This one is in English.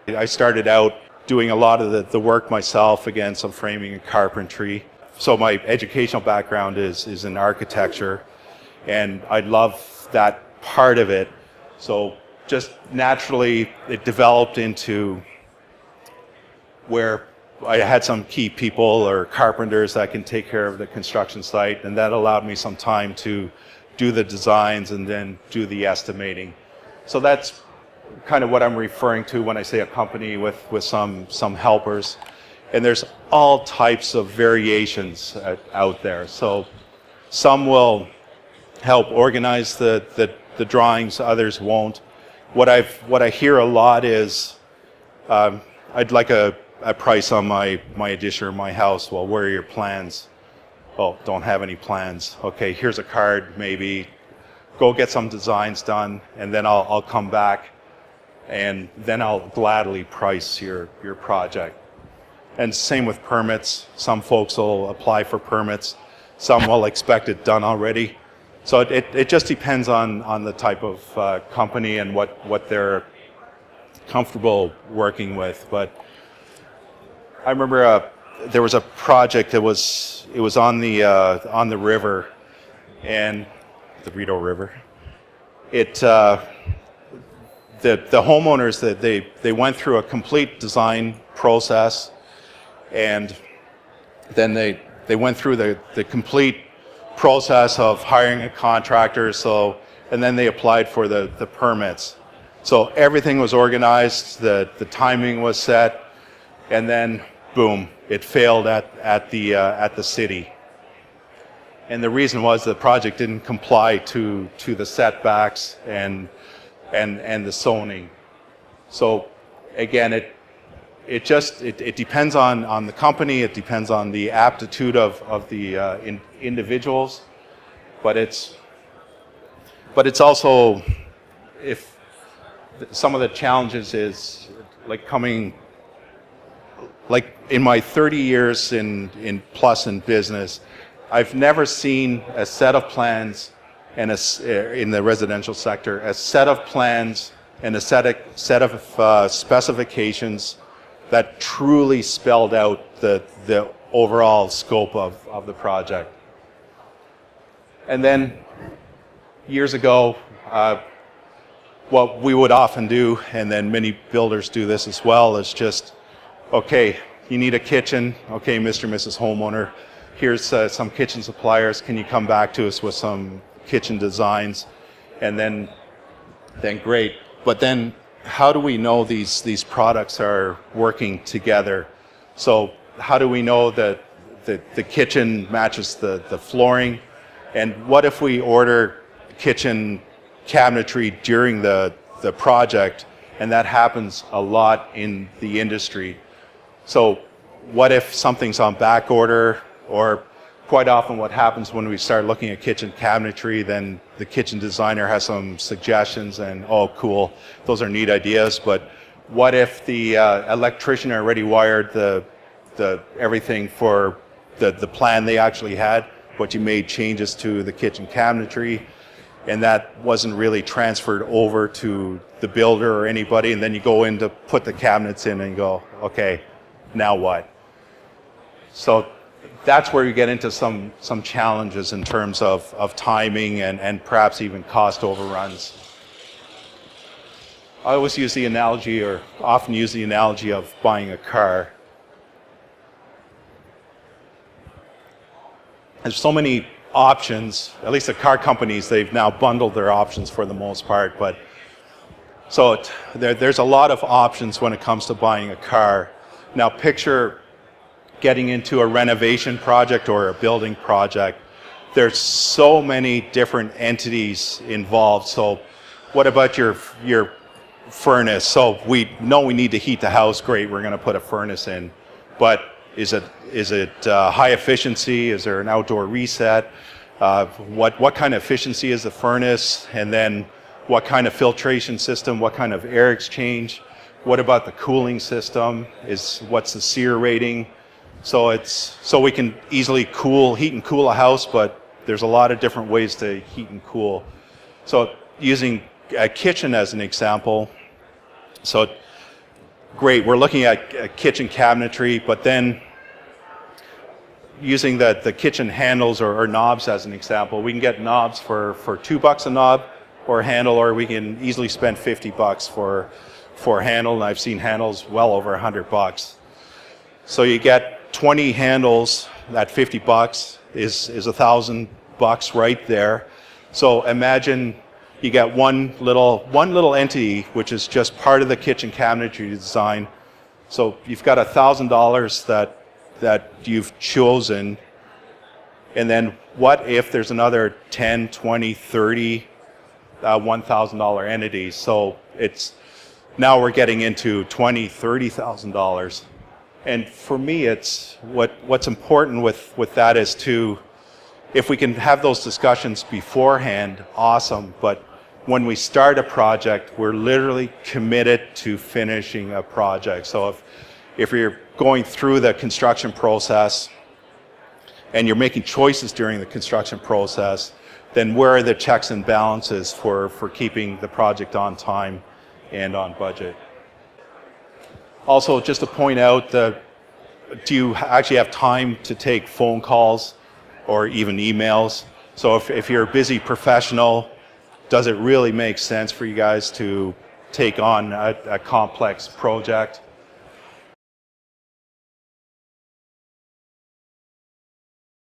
I started out doing a lot of the work myself, again, some framing and carpentry. So my educational background is in architecture, and I love that part of it. So just naturally it developed into where I had some key people or carpenters that can take care of the construction site, and that allowed me some time to do the designs and then do the estimating. So that's kind of what I'm referring to when I say a company with some helpers. And there's all types of variations out there. So some will help organize the drawings, others won't. What I hear a lot is, I'd like a price on my addition or my house. Well, where are your plans? Oh, don't have any plans. Okay, here's a card, maybe. Go get some designs done, and then I'll come back, and then I'll gladly price your project. And same with permits. Some folks will apply for permits. Some will expect it done already. So it just depends on the type of company and what they're comfortable working with. But I remember there was a project that was on the river, and the Rideau River. The homeowners, that they went through a complete design process, and then they went through the complete process of hiring a contractor. So, and then they applied for the permits. So everything was organized, the timing was set, and then boom, it failed at the city. And the reason was the project didn't comply to the setbacks and the zoning. So again, it depends on the company, it depends on the aptitude of the individuals, but it's also, if some of the challenges is like in my 30 years in business, I've never seen a set of plans and in the residential sector, a set of plans and a set of specifications that truly spelled out the overall scope of the project. And then years ago, what we would often do, and then many builders do this as well, is just, okay, you need a kitchen. Okay, Mr. and Mrs. Homeowner, here's some kitchen suppliers. Can you come back to us with some kitchen designs? And then great. But then how do we know these products are working together? So how do we know that the kitchen matches the flooring? And what if we order kitchen cabinetry during the project, and that happens a lot in the industry? So what if something's on back order, or quite often what happens when we start looking at kitchen cabinetry, then the kitchen designer has some suggestions and, oh cool, those are neat ideas, but what if the electrician already wired the everything for the plan they actually had, but you made changes to the kitchen cabinetry, and that wasn't really transferred over to the builder or anybody, and then you go in to put the cabinets in and go, okay, now what? So that's where you get into some challenges in terms of timing and perhaps even cost overruns. I always use the analogy, or often use the analogy, of buying a car. There's so many options, at least the car companies, they've now bundled their options for the most part, but so there's a lot of options when it comes to buying a car. Now picture getting into a renovation project or a building project. There's so many different entities involved. So what about your furnace? So we know we need to heat the house, great, we're going to put a furnace in, but is it high efficiency? Is there an outdoor reset? What kind of efficiency is the furnace? And then what kind of filtration system? What kind of air exchange? What about the cooling system? What's the SEER rating? So we can easily heat and cool a house, but there's a lot of different ways to heat and cool. So using a kitchen as an example, so great. We're looking at kitchen cabinetry, but then using the kitchen handles or knobs as an example, we can get knobs for $2 a knob or a handle, or we can easily spend $50 for a handle, and I've seen handles well over $100. So you get 20 handles at $50 is $1,000 right there. So imagine you get one little entity, which is just part of the kitchen cabinetry design. So you've got $1,000 that you've chosen, and then what if there's another 10, 20, 30 $1,000 entities? So now we're getting into $20,000, $30,000. And for me, it's what's important with that is if we can have those discussions beforehand, awesome. But when we start a project, we're literally committed to finishing a project. So if you're going through the construction process and you're making choices during the construction process, then where are the checks and balances for keeping the project on time and on budget? Also, just to point out, do you actually have time to take phone calls or even emails? So if you're a busy professional, does it really make sense for you guys to take on a complex project?